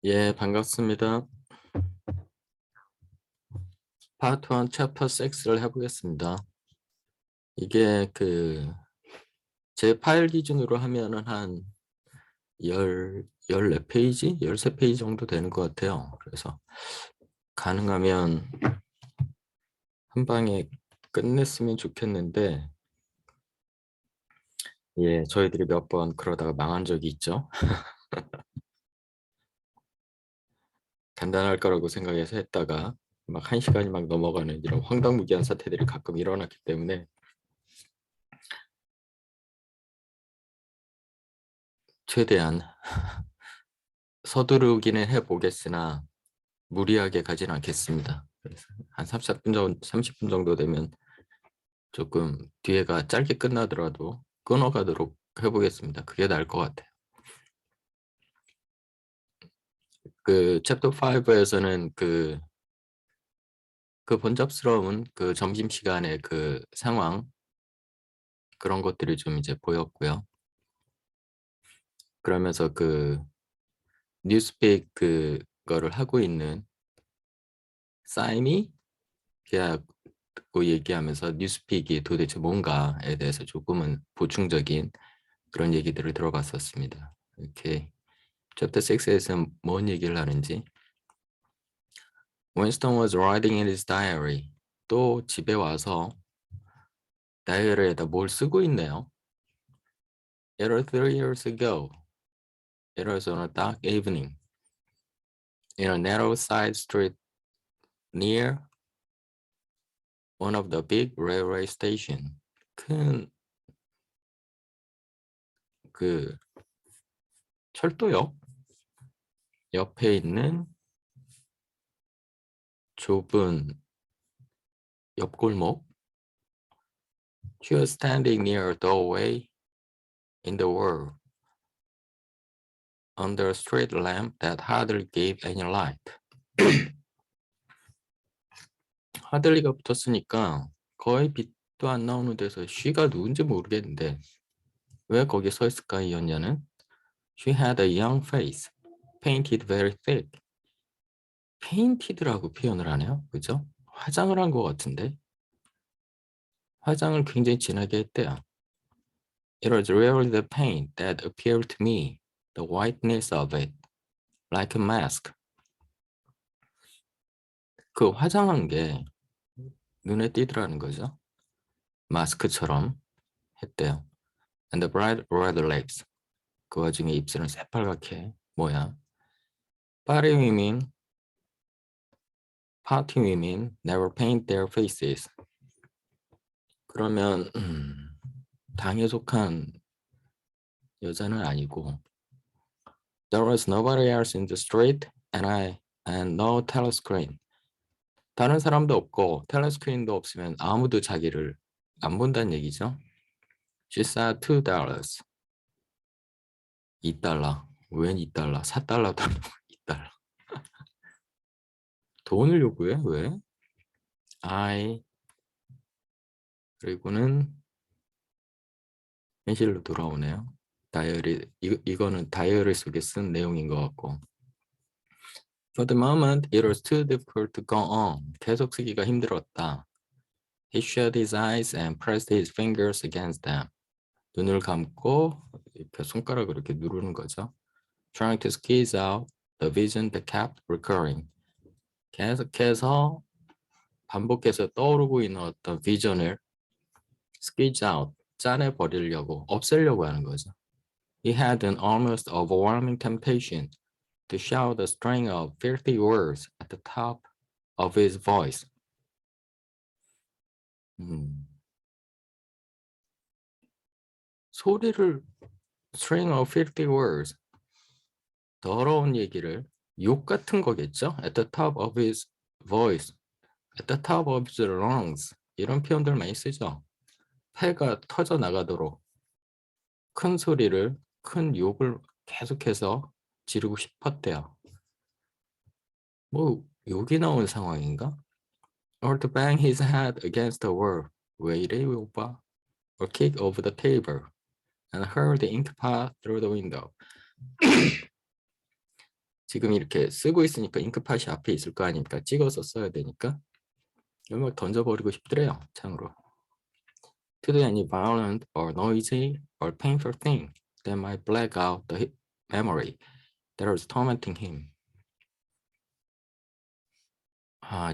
예, 반갑습니다. 파트 1 챕터 6를 해보겠습니다. 이게 제 파일 기준으로 하면은 한 14페이지? 13페이지 정도 되는 것 같아요. 그래서 가능하면 한 방에 끝냈으면 좋겠는데, 예, 저희들이 몇 번 그러다가 망한 적이 있죠. 간단할 거라고 생각해서 했다가 막 1시간이 막 넘어가는 이런 황당무계한 사태들이 가끔 일어났기 때문에 최대한 서두르기는 해보겠으나 무리하게 가진 않겠습니다. 그래서 한 30분 정도 되면 조금 뒤에가 짧게 끝나더라도 끊어가도록 해보겠습니다. 그게 나을 것 같아요. 챕터 5에서는 그 번잡스러운 그 점심시간의 그 상황, 그런 것들이 좀 이제 보였고요. 그러면서 뉴스픽 그거를 하고 있는 사임이 계약고 얘기하면서 뉴스픽이 도대체 뭔가에 대해서 조금은 보충적인 그런 얘기들을 들어봤었습니다. 이렇게 챕터 6에서 뭔 얘기를 하는지. Winston was writing in his diary. 또 집에 와서 다이어리에다 뭘 쓰고 있네요. It was 3 years ago. It was on a dark evening. In a narrow side street near one of the big railway station. 큰 철도역 옆에 있는 좁은 옆골목. She was standing near a doorway in the wall under a street lamp that hardly gave any light. 하들리가 붙었으니까 거의 빛도 안 나오는 데서 she가 누군지 모르겠는데 왜 거기 서 있을까 이 연녀는? She had a young face, painted very thick. painted라고 표현을 하네요. 그죠? 화장을 한 것 같은데 화장을 굉장히 진하게 했대요. It was really the paint that appealed to me, the whiteness of it, like a mask. 그 화장한 게 눈에 띄더라는 거죠. 마스크처럼 했대요. And the bright red lips. 그 와중에 입술은 새빨갛게 뭐야. Party women never paint their faces. 그러면 당에 속한 여자는 아니고 There was nobody else in the street and no telescreen. 다른 사람도 없고 텔레스크린도 없으면 아무도 자기를 안 본다는 얘기죠. She said $2. $2. 웬 $2? $4도 아니고 $2. 돈을 요구해? 왜? 그리고는 현실로 돌아오네요. 다이어리, 이거는 다이어리 속에 쓴 내용인 것 같고. For the moment, it was too difficult to go on. 계속 쓰기가 힘들었다. He shut his eyes and pressed his fingers against them. 눈을 감고 이렇게 손가락으로 이렇게 누르는 거죠. Trying to squeeze out the vision that kept recurring. 계속해서 반복해서 떠오르고 있는 어떤 비전을 squeeze out, 짜내버리려고, 없애려고 하는 거죠. He had an almost overwhelming temptation to shout a string of filthy words at the top of his voice. 소리를 string of filthy words, 더러운 얘기를, 욕 같은 거겠죠? At the top of his voice, at the top of his lungs, 이런 표현들 많이 쓰죠. 폐가 터져 나가도록 큰 소리를, 큰 욕을 계속해서 지르고 싶었대요. 뭐 욕이 나온 상황인가? Or to bang his head against the wall. 왜 이래 오빠? Or kick over the table. and heard the ink pass through the window. 지금 이렇게 쓰고 있으니까 잉크팟이 앞에 있을 거 아닙니까? 찍어서 써야 되니까 막 던져버리고 싶더래요, 창으로. To do any violent or noisy or painful thing that might black out the memory that was tormenting him.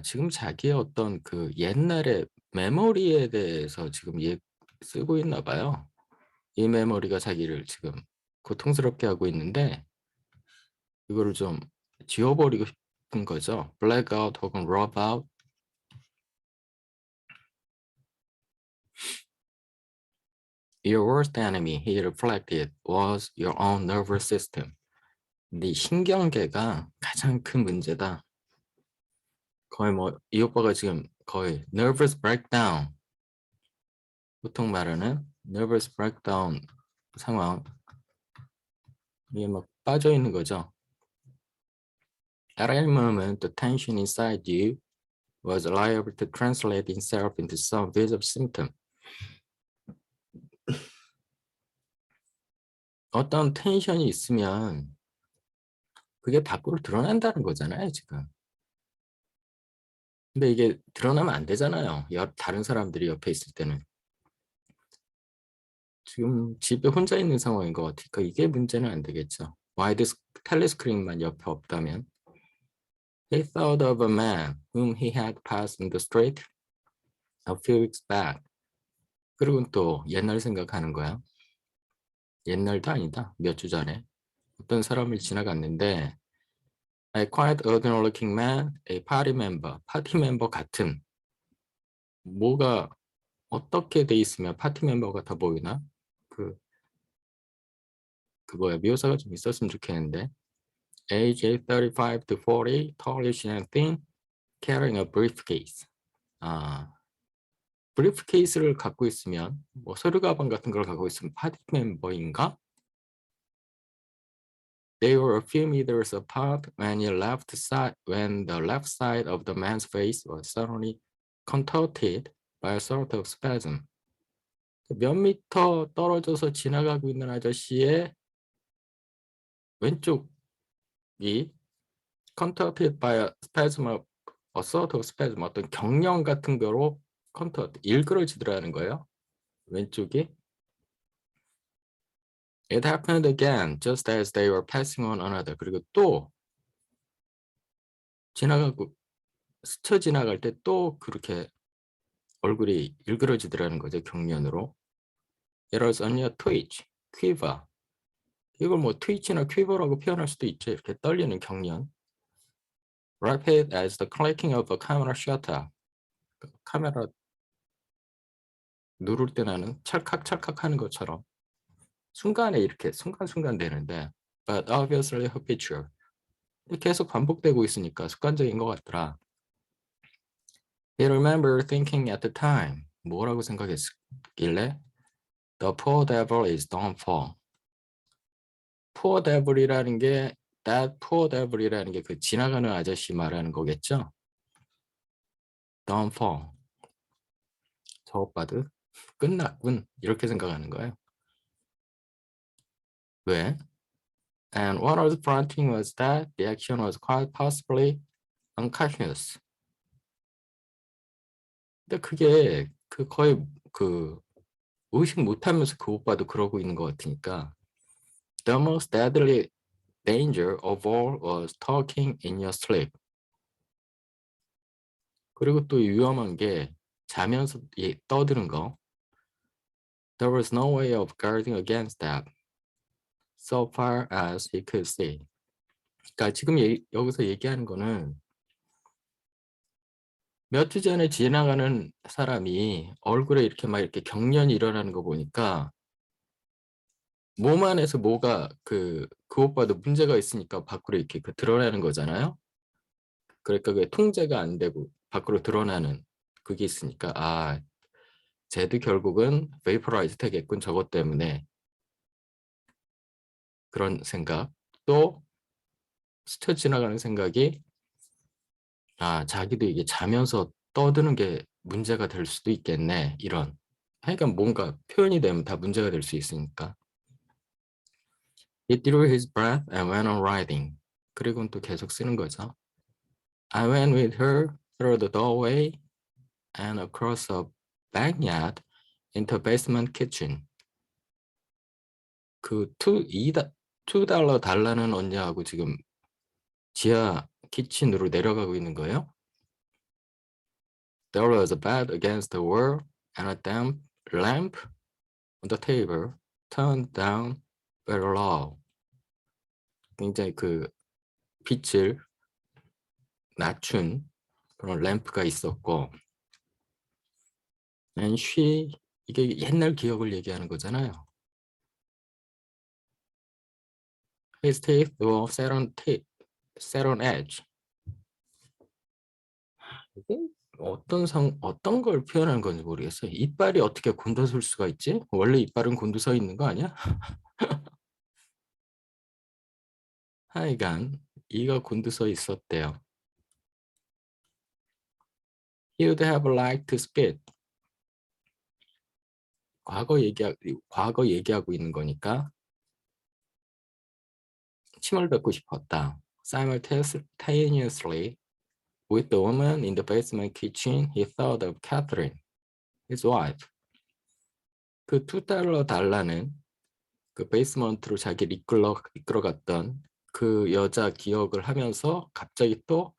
지금 자기의 어떤 그 옛날의 메모리에 대해서 지금 쓰고 있나 봐요. 이 메모리가 자기를 지금 고통스럽게 하고 있는데 이거를 좀 지워버리고 싶은 거죠. black out 혹은 rub out. Your worst enemy, he reflected, was your own nervous system. 네 신경계가 가장 큰 문제다. 거의 이 오빠가 지금 거의 nervous breakdown, 보통 말하는 nervous breakdown 상황, 이게 막 빠져 있는 거죠. At any moment, the tension inside you was liable to translate itself into some visible symptom. 어떤 텐션이 있으면 그게 밖으로 드러난다는 거잖아요, 지금. 근데 이게 드러나면 안 되잖아요. 다른 사람들이 옆에 있을 때는. 지금 집에 혼자 있는 상황인 것 같으니까 이게 문제는 안 되겠죠. 와이드 텔레스크린만 옆에 없다면. He thought of a man whom he had passed in the street a few weeks back. 그리고 또 옛날 생각하는 거야. 옛날도 아니다. 몇 주 전에. 어떤 사람을 지나갔는데 A quite ordinary looking man, a party member. 파티 멤버 같은. 뭐가 어떻게 돼 있으면 파티 멤버 같아 보이나? 묘사가 좀 있었으면 좋겠는데. Age 35 to 40, tallish and thin, carrying a briefcase. 브리프케이스를 갖고 있으면 서류 가방 같은 걸 갖고 있으면 파티 멤버인가? They were a few meters apart when the left side of the man's face was suddenly contorted by a sort of spasm. 몇 미터 떨어져서 지나가고 있는 아저씨의 왼쪽이 contorted by a spasm of a sort of spasm, 어떤 경련 같은 거로 일그러지더라는 거예요. 왼쪽이. It happened again, just as they were passing on another. 그리고 또 스쳐 지나갈 때 또 그렇게 얼굴이 일그러지더라는 거죠, 경련으로. It was only a twitch, quiver. 이걸 트위치나 퀴버라고 표현할 수도 있죠. 이렇게 떨리는 경련. Rapid as the clicking of a camera shutter. 카메라 누를 때 나는 찰칵찰칵 하는 것처럼 순간에 이렇게 순간순간 되는데 but obviously habitual. 계속 반복되고 있으니까 습관적인 것 같더라. He remembered thinking at the time. 뭐라고 생각했길래? The poor devil is done for. poor devil이라는 게 that poor devil이라는 게 그 지나가는 아저씨 말하는 거겠죠? done for. 저 오빠도 끝났군. 이렇게 생각하는 거예요. 왜? And what was fronting was that the action was quite possibly unconscious. 근데 그게 거의 의식 못하면서 그 오빠도 그러고 있는 것 같으니까 The most deadly danger of all was talking in your sleep. 그리고 또 위험한 게 자면서 떠드는 거. There was no way of guarding against that, so far as he could see. 그러니까 지금 여기서 얘기하는 거는 몇 주 전에 지나가는 사람이 얼굴에 이렇게 경련이 일어나는 거 보니까 몸 안에서 뭐가 그 오빠도 문제가 있으니까 밖으로 이렇게 드러나는 거잖아요. 그러니까 그게 통제가 안 되고 밖으로 드러나는 그게 있으니까 쟤도 결국은 베이퍼라이즈 되겠군 저것 때문에. 그런 생각. 또 스쳐 지나가는 생각이 자기도 이게 자면서 떠드는 게 문제가 될 수도 있겠네. 이런. 하여간 뭔가 표현이 되면 다 문제가 될 수 있으니까. He drew his breath and went on riding. 그리고는 또 계속 쓰는 거죠. I went with her through the doorway and across a backyard into basement kitchen. 그 $2 달라는 언니하고 지금 지하 키친으로 내려가고 있는 거예요. There was a bed against the wall and a damp lamp on the table, turned down very low. 굉장히 그 빛을 낮춘 그런 램프가 있었고, and she, 이게 옛날 기억을 얘기하는 거잖아요. His teeth were set on edge. 이게 어떤 걸 표현하는 건지 모르겠어요. 이빨이 어떻게 곤두설 수가 있지? 원래 이빨은 곤두서 있는 거 아니야? 하여간 이가 곤두서 있었대요. He would have liked to spit. 과거 얘기하고 있는 거니까 침을 뱉고 싶었다. Simultaneously with the woman in the basement kitchen, he thought of Catherine, his wife. 그 $2 달라는 그 베이스먼트로 자기를 이끌어갔던 그 여자 기억을 하면서 갑자기 또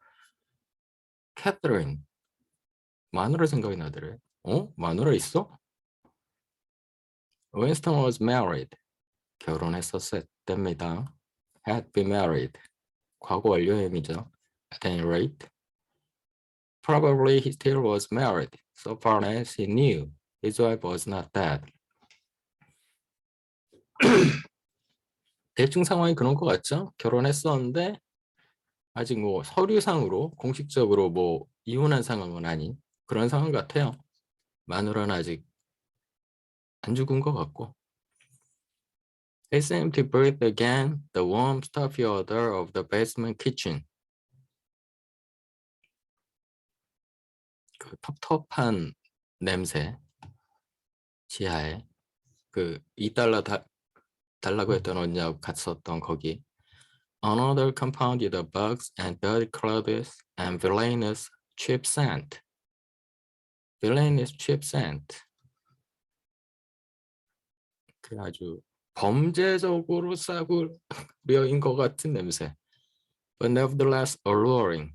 캐서린, 마누라 생각이 나더래. 마누라 있어? Winston was married. 결혼했었답니다. Had been married. 과거 완료형이죠. At any rate. Probably he still was married. So far as he knew, his wife was not dead. 대충 상황이 그런 것 같죠? 결혼했었는데 아직 뭐 서류상으로 공식적으로 뭐 이혼한 상황은 아닌 그런 상황 같아요. 마누라는 아직 안 죽은 것 같고. He seemed to breathe again the warm, stuffy odor of the basement kitchen. 그 텁텁한 냄새, 지하에 그 $2 달라고 했던 언니하고 갔었던 거기. Another compounded the bugs and dirty clothes and villainous cheap scent. Villainous cheap scent. 그 아주 범죄적으로 싸구려인 것 같은 냄새. But nevertheless alluring.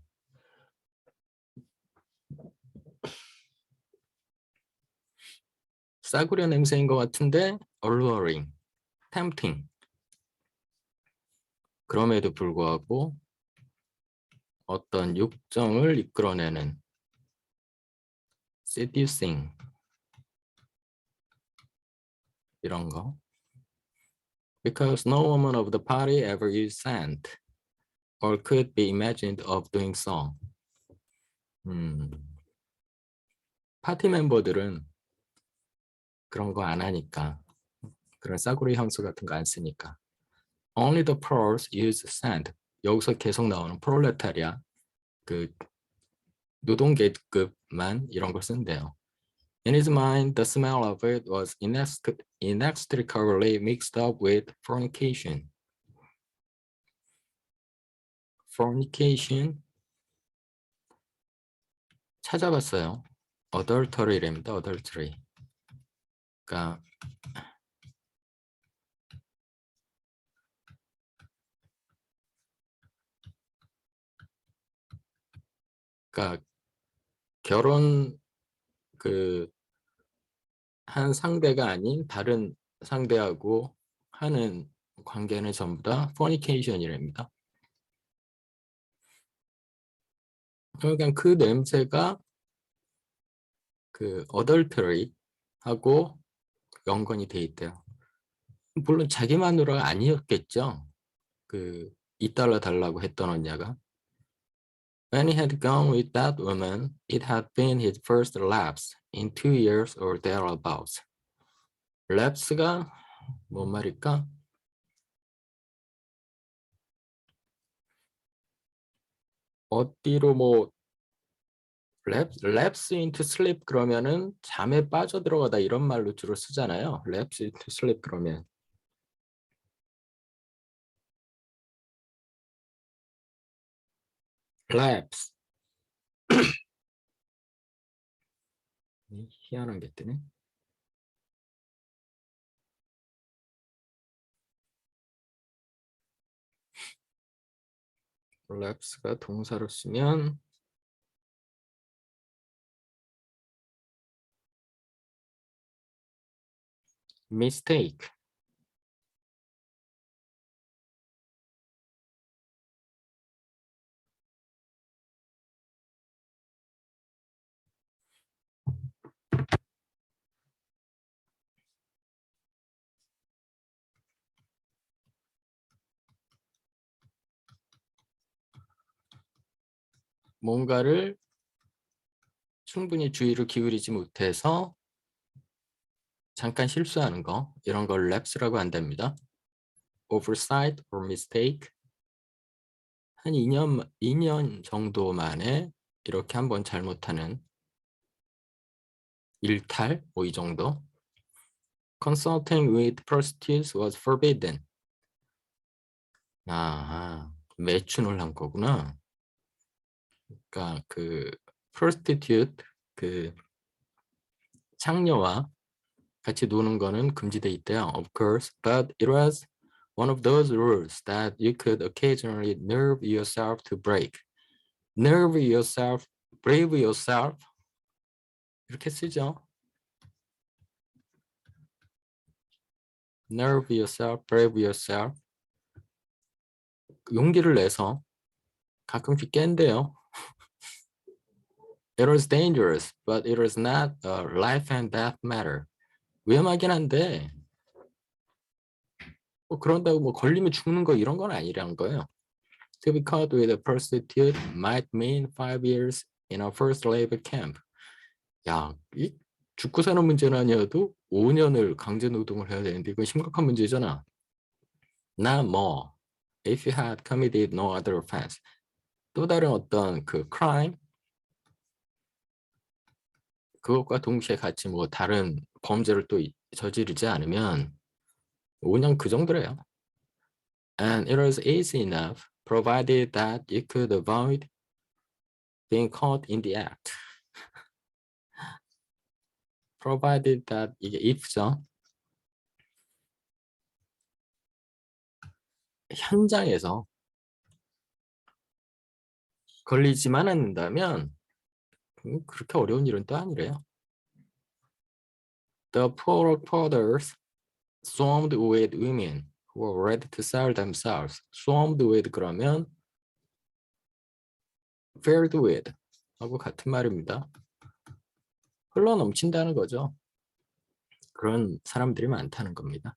싸구려 냄새인 것 같은데 alluring, tempting. 그럼에도 불구하고 어떤 육정을 이끌어내는 seducing 이런 거. Because no woman of the party ever used scent or could be imagined of doing so. 파티 멤버들은 그런 거 안 하니까. 그런 싸구려 향수 같은 거 안 쓰니까. Only the pros use scent. 여기서 계속 나오는 프롤레타리아, 그 노동계급만 이런 걸 쓴대요. In his mind, the smell of it was inextricably mixed up with fornication. Fornication 찾아봤어요. adultery랍니다. adultery. 그러니까 결혼 한 상대가 아닌 다른 상대하고 하는 관계는 전부 다 fornication이랍니다. 그러니까 그 냄새가 그 adultery하고 연관이 돼 있대요. 물론 자기 마누라가 아니었겠죠. 그 $2 달라고 했던 언니가. When he had gone with that woman, it had been his first lapse in 2 years or thereabouts. lapse가 뭔 말일까? 어디로 뭐 lapse into sleep 그러면은 잠에 빠져들어가다 이런 말로 주로 쓰잖아요. lapse into sleep 그러면 lapse. 희한한 게 뜨네. lapse가 동사로 쓰면 mistake. 뭔가를 충분히 주의를 기울이지 못해서 잠깐 실수하는 거, 이런 걸 lapse라고 한답니다. oversight or mistake. 한 2년 정도 만에 이렇게 한번 잘못하는 일탈, 뭐 이 정도. Consulting with prostitutes was forbidden. 아, 매춘을 한 거구나. 그러니까 그 prostitute, 그 창녀와 같이 노는 거는 금지돼 있대요. Of course, but it was one of those rules that you could occasionally nerve yourself to break. Nerve yourself, brave yourself. 이렇게 쓰죠. Nerve yourself, brave yourself. 용기를 내서 가끔씩 깬대요. It was dangerous, but it was not a life and death matter. 위험하긴 한데 뭐 그런다고 뭐 걸리면 죽는 거 이런 건 아니라는 거예요. To be caught with a prostitute might mean 5 years in a first labor camp. 야, 이 죽고 사는 문제는 아니어도 5년을 강제 노동을 해야 되는데 이건 심각한 문제잖아. Not more. If you had committed no other offense. 또 다른 어떤 그 crime 그것과 동시에 같이 뭐 다른 범죄를 또 저지르지 않으면 5년 그 정도래요. And it was easy enough provided that you could avoid being caught in the act. provided that 이게 if죠. 현장에서 걸리지만 않는다면 그렇게 어려운 일은 또 아니래요. The poor porters swarmed with women who were ready to sell themselves. swarmed with 그러면 filled with 하고 같은 말입니다. 흘러 넘친다는 거죠. 그런 사람들이 많다는 겁니다.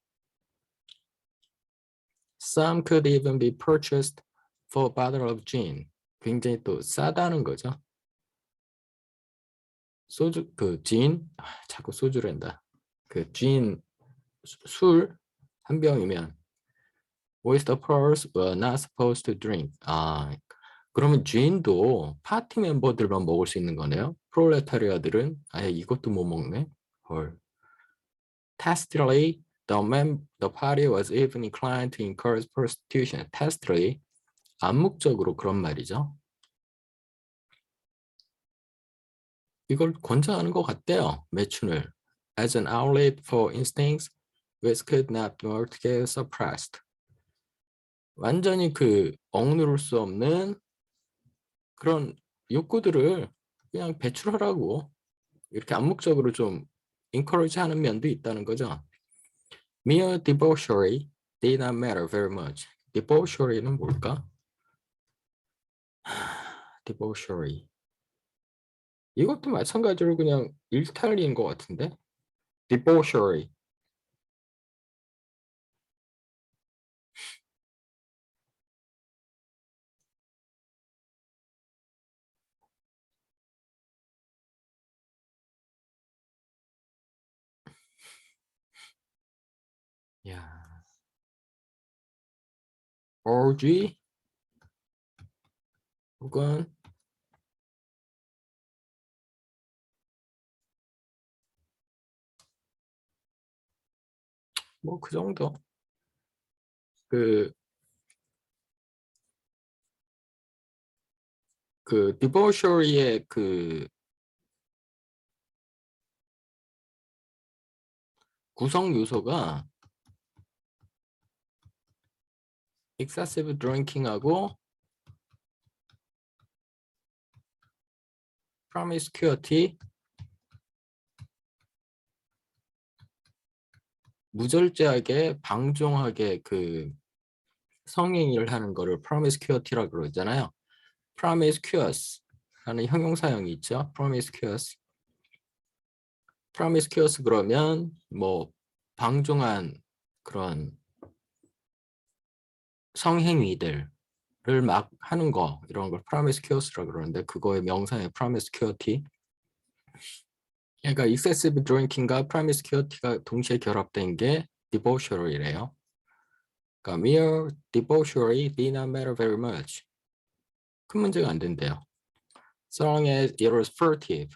Some could even be purchased for a bottle of gin. 굉장히 또 싸다는 거죠. 소주, 그 gin, 자꾸 소주란다. 그 gin, 술 한 병이면 with the pearls were not supposed to drink. 아, 그러면 gin도 파티 멤버들만 먹을 수 있는 거네요. 프롤레타리아들은 아예 이것도 못 먹네. 헐. Tacitly, the party was even inclined to encourage prostitution. Tacitly, 암묵적으로 그런 말이죠. 이걸 권장하는 것 같대요. 매춘을. As an outlet for instincts which could not be altogether suppressed. 완전히 그 억누를 수 없는 그런 욕구들을 그냥 배출하라고 이렇게 암묵적으로 좀 encourage 하는 면도 있다는 거죠. Mere debauchery did not matter very much. debauchery는 뭘까? debauchery. 이것도 마찬가지로 그냥 일탈리인 것 같은데? debauchery. 야, orgy 혹은 뭐 그 정도. 그 그 debauchery의 그 구성 요소가 excessive drinking하고 promiscuity, 무절제하게 방종하게 그 성행위를 하는 거를 promiscuity라고 그러잖아요. promiscuous 하는 형용사형이 있죠. promiscuous 그러면 뭐 방종한 그런 성행위들을 막 하는 거 이런 걸 promiscuous라고 그러는데 그거의 명사의 promiscuity. 그러니까 excessive drinking과 promiscuity가 동시에 결합된 게 debauchery래요. 그러니까 mere debauchery did not matter very much. 큰 문제가 안 된대요. So long as it was furtive.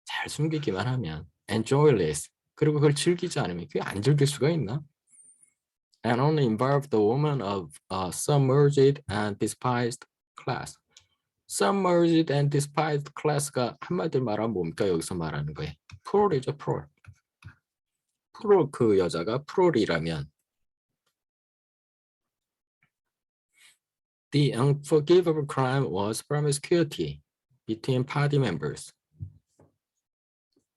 잘 숨기기만 하면 and joyless. 그리고 그걸 즐기지 않으면 그게 안 즐길 수가 있나? And only involved the woman of submerged and despised class. submerged and despised class가 한마디로 말하면 뭡니까? 여기서 말하는 거예요. 프롤이죠, 프롤. 프롤 그 여자가 프롤이라면 The unforgivable crime was promiscuity between party members.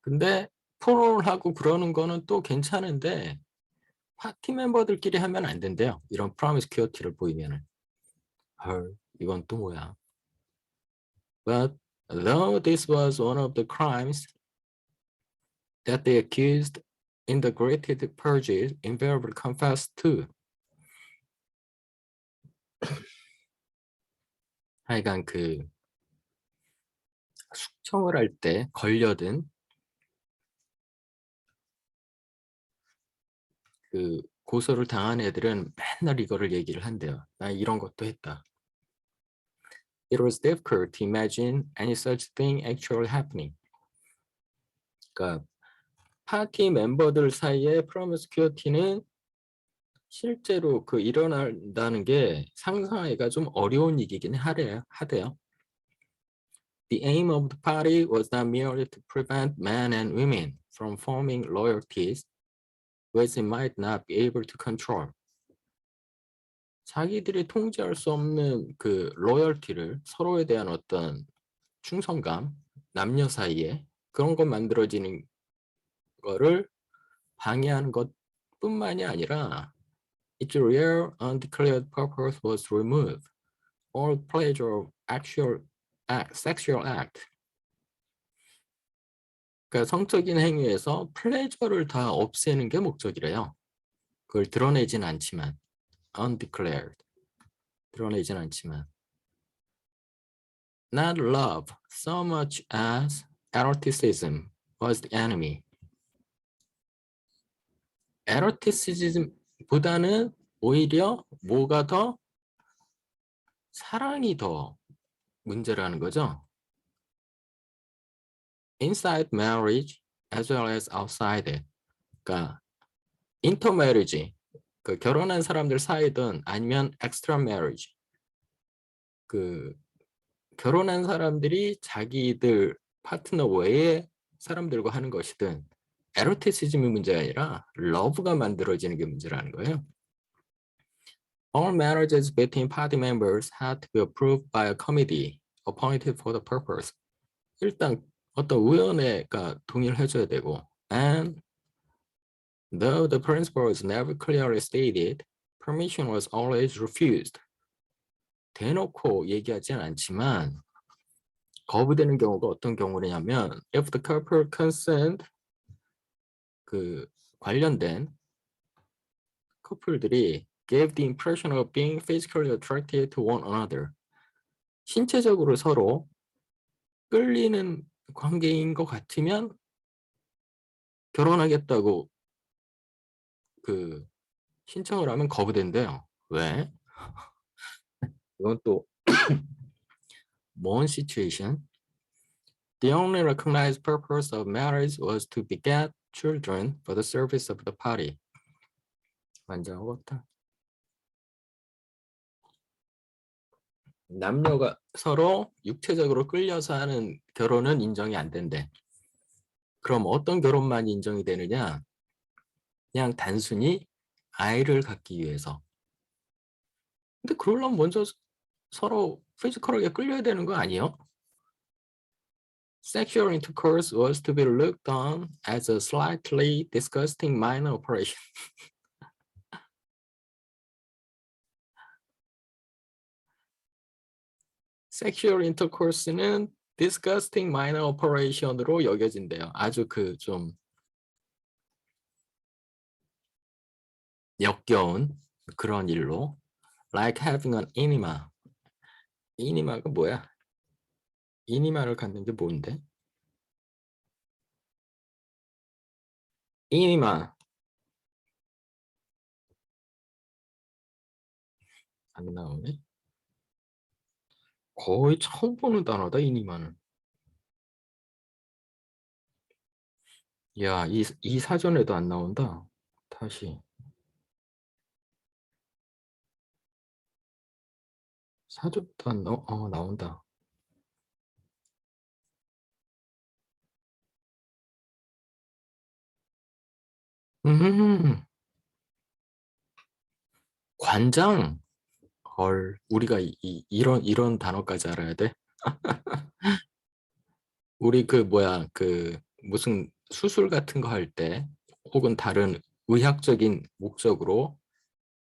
근데 프롤하고 그러는 거는 또 괜찮은데 파티 멤버들끼리 하면 안 된대요. 이런 promiscuity를 보이면은. 헐, 이건 또 뭐야? But though this was one of the crimes that they accused in the graded purges, invariably confessed to. 하여간 그 숙청을 할 때 걸려든 그 고소를 당한 애들은 맨날 이거를 얘기를 한대요. 나 이런 것도 했다. It was difficult to imagine any such thing actually happening. 그러니까 파티 멤버들 사이에 promiscuity는 실제로 그 일어난다는 게 상상하기가 좀 어려운 얘기긴 하대요. The aim of the party was not merely to prevent men and women from forming loyalties which they might not be able to control. 자기들이 통제할 수 없는 그 로열티를 서로에 대한 어떤 충성감, 남녀 사이에 그런 것 만들어지는 거를 방해하는 것뿐만이 아니라 its real undeclared purpose was to remove all pleasure of actual sexual act. 그러니까 성적인 행위에서 플레저를 다 없애는 게 목적이래요. 그걸 드러내진 않지만 undeclared. 드러내진 않지만 not love so much as eroticism was the enemy. 에로티시즘보다는 오히려 뭐가 더 사랑이 더 문제라는 거죠. Inside marriage as well as outside it. 그러니까 intermarriage, 그 결혼한 사람들 사이든 아니면 extra marriage, 그 결혼한 사람들이 자기들 파트너 외에 사람들과 하는 것이든 에로티시즘이 문제가 아니라 러브가 만들어지는 게 문제라는 거예요. All marriages between party members had to be approved by a committee appointed for the purpose. 일단 어떤 위원회가 동의를 해줘야 되고, and though the principle was never clearly stated, permission was always refused. 대놓고 얘기하진 않지만 거부되는 경우가 어떤 경우냐면 if the couple consent, 그 관련된 커플들이 gave the impression of being physically attracted to one another. 신체적으로 서로 끌리는 관계인 것 같으면 결혼하겠다고 그 신청을 하면 거부된대요. 왜? 이건 또 뭔 시츄에이션? The only recognized purpose of marriage was to beget children for the service of the party. 완전 어렵다. 남녀가 서로 육체적으로 끌려서 하는 결혼은 인정이 안 된대. 그럼 어떤 결혼만 인정이 되느냐? 그냥 단순히 아이를 갖기 위해서. 근데 그러려면 먼저 서로 피지컬하게 끌려야 되는 거 아니에요? Sexual intercourse was to be looked on as a slightly disgusting minor operation. Sexual intercourse는 disgusting minor operation으로 여겨진대요. 아주 그 좀 역겨운 그런 일로. Like having an enema. enema가 뭐야? enema를 갖는 게 뭔데? enema. 안 나오네. 거의 처음 보는 단어다, enema는. 야, 이 사전에도 안 나온다. 다시. 사전도 안 나오, 나온다. 음, 관장. 헐, 우리가 이런 단어까지 알아야 돼? 우리 그 뭐야, 그 무슨 수술 같은 거 할 때, 혹은 다른 의학적인 목적으로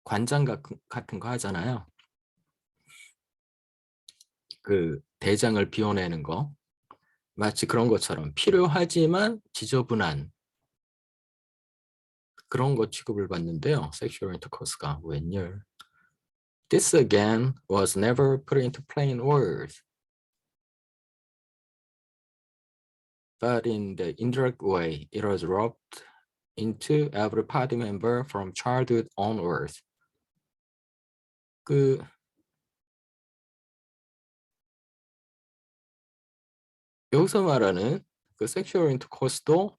관장 같은 거 하잖아요. 그 대장을 비워내는 거. 마치 그런 것처럼 필요하지만 지저분한 그런 거 취급을 받는데요. 섹슈얼 인터코스가 웬열. This again was never put into plain words, but in the indirect way, it was roped into every party member from childhood onwards. 그 여기서 말하는 그 섹슈얼 인터코스도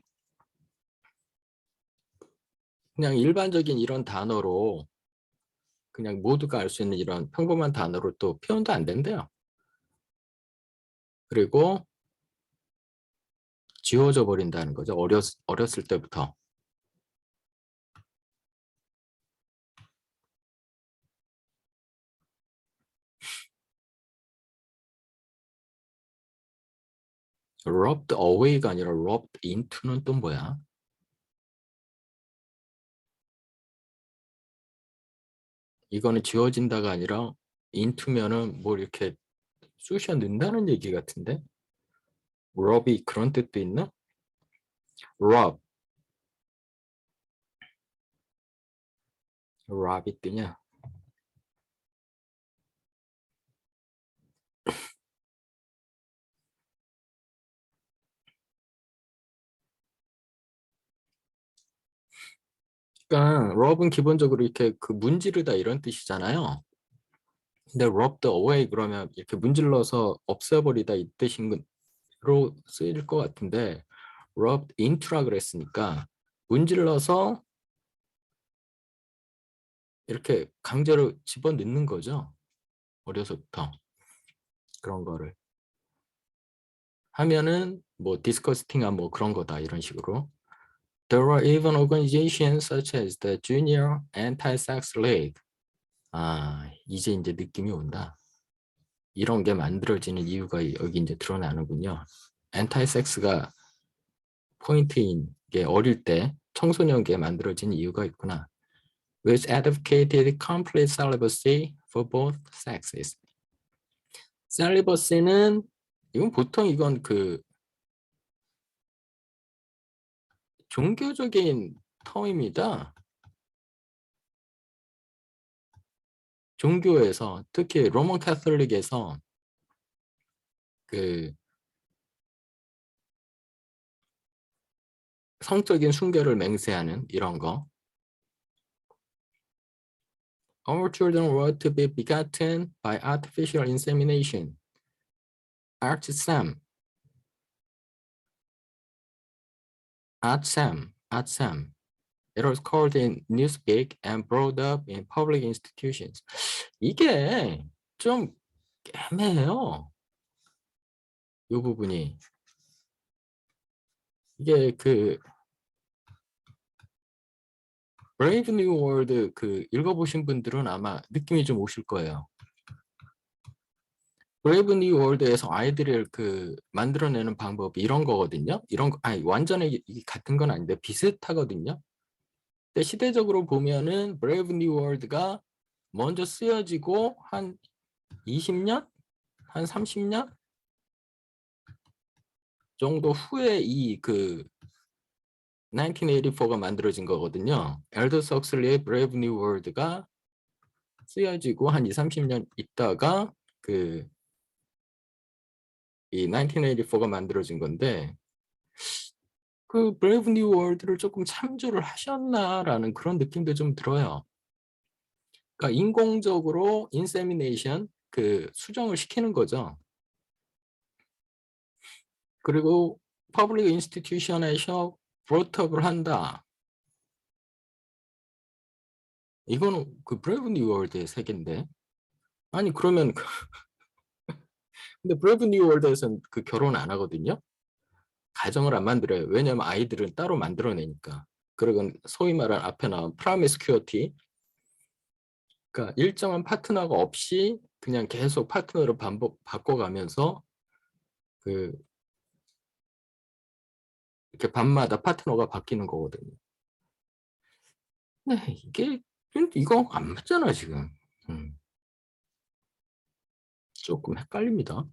그냥 일반적인 이런 단어로 그냥 모두가 알 수 있는 이런 평범한 단어로 또 표현도 안 된대요. 그리고 지워져 버린다는 거죠. 어렸을 때부터. rubbed away가 아니라 rubbed into는 또 뭐야? 이거는 지워진다가 아니라 into면은 뭐 이렇게 쑤셔 넣는다는 얘기 같은데? rubb이 그런 뜻도 있나? rub, rub이 뜨냐? 그러니까 rub은 기본적으로 이렇게 그 문지르다 이런 뜻이잖아요. 근데 rubbed away 그러면 이렇게 문질러서 없애버리다 이 뜻으로 쓰일 것 같은데 rubbed into라 그랬으니까 문질러서 이렇게 강제로 집어넣는 거죠. 어려서부터 그런 거를 하면은 뭐 디스커스팅한 뭐 그런 거다 이런 식으로. There were even organizations such as the Junior Anti-Sex League. 아, 이제 느낌이 온다. 이런 게 만들어지는 이유가 여기 이제 드러나는군요. 엔타이섹스가 포인트인 게 어릴 때 청소년기에 만들어진 이유가 있구나. Which advocated complete celibacy for both sexes. 셀리버시는 이건 보통 이건 그 종교적인 터입니다. 종교에서 특히 로만 캐톨릭에서 그 성적인 순결을 맹세하는 이런 거. Our children were to be begotten by artificial insemination. artsam, artsam. It was called in newspeak and brought up in public institutions. 이게 좀 애매해요. 이 부분이. 이게 그 브레이브 뉴 월드 그 읽어보신 분들은 아마 느낌이 좀 오실 거예요. 브레이브 뉴 월드에서 아이들을 그 만들어내는 방법이 이런 거거든요. 이런 거, 아니 완전히 같은 건 아닌데 비슷하거든요. 근데 시대적으로 보면은 브레이브 뉴 월드가 먼저 쓰여지고 한 20년? 한 30년 정도 후에 이 그 1984가 만들어진 거거든요. 엘더스 헉슬리의 브레이브 뉴 월드가 쓰여지고 한 2, 30년 있다가 그 이 1984가 만들어진 건데 그 브레이브 뉴 월드를 조금 참조를 하셨나라는 그런 느낌도 좀 들어요. 그러니까 인공적으로 인세미네이션 그 수정을 시키는 거죠. 그리고 퍼블릭 인스티튜션에서 브로트업을 한다. 이거는 그 브레이브 뉴 월드의 세계인데. 아니 그러면 근데 브레이브 뉴 월드에서는 그 결혼 안 하거든요. 가정을 안 만들어요. 왜냐면 아이들은 따로 만들어내니까. 그리고 소위 말하는 앞에 나온 프로미스큐어티, 그러니까 일정한 파트너가 없이 그냥 계속 파트너를 바꿔가면서 그 이렇게 밤마다 파트너가 바뀌는 거거든요. 네, 이거 안 맞잖아 지금. 조금 헷갈립니다.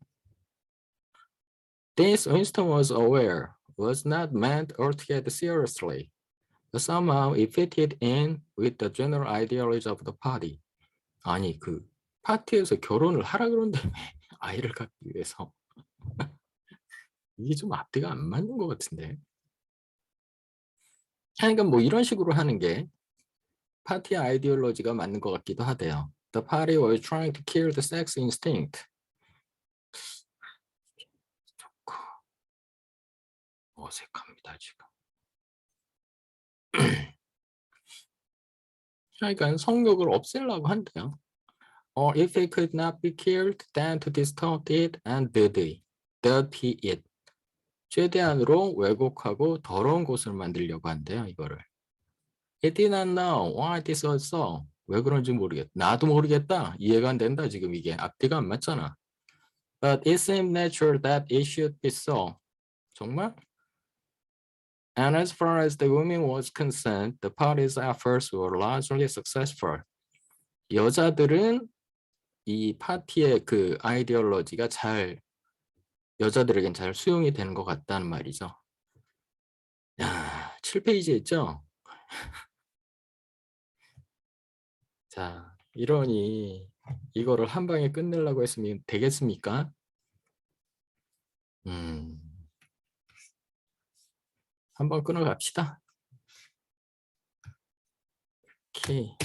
This Winston was aware was not meant altogether seriously, but somehow it fitted in with the general ideology of the party. 아니 그 파티에서 결혼을 하라 그러는데 아이를 갖기 위해서 이게 좀 앞뒤가 안 맞는 것 같은데. 그러니까 뭐 이런 식으로 하는 게 파티 아이디올로지가 맞는 것 같기도 하대요. The party was trying to kill the sex instinct. 좋고 어색합니다 지금. 그러니까 성욕을 없애려고 한대요. Or if it could not be killed, then to distort it and dirty it. 최대한으로 왜곡하고 더러운 곳을 만들려고 한대요, 이거를. It did not know why this was so. 왜 그런지 모르겠다. 나도 모르겠다. 이해가 안 된다, 지금 이게. 앞뒤가 안 맞잖아. But it seemed natural that it should be so. 정말? And as far as the women was concerned, the party's efforts were largely successful. 여자들은 이 파티의 그 아이디올로지가 여자들에겐 잘 수용이 되는 것 같다는 말이죠. 야, 7페이지 있죠? 자, 이러니 이거를 한 방에 끝내려고 했으면 되겠습니까? 한번 끊어갑시다. 오케이.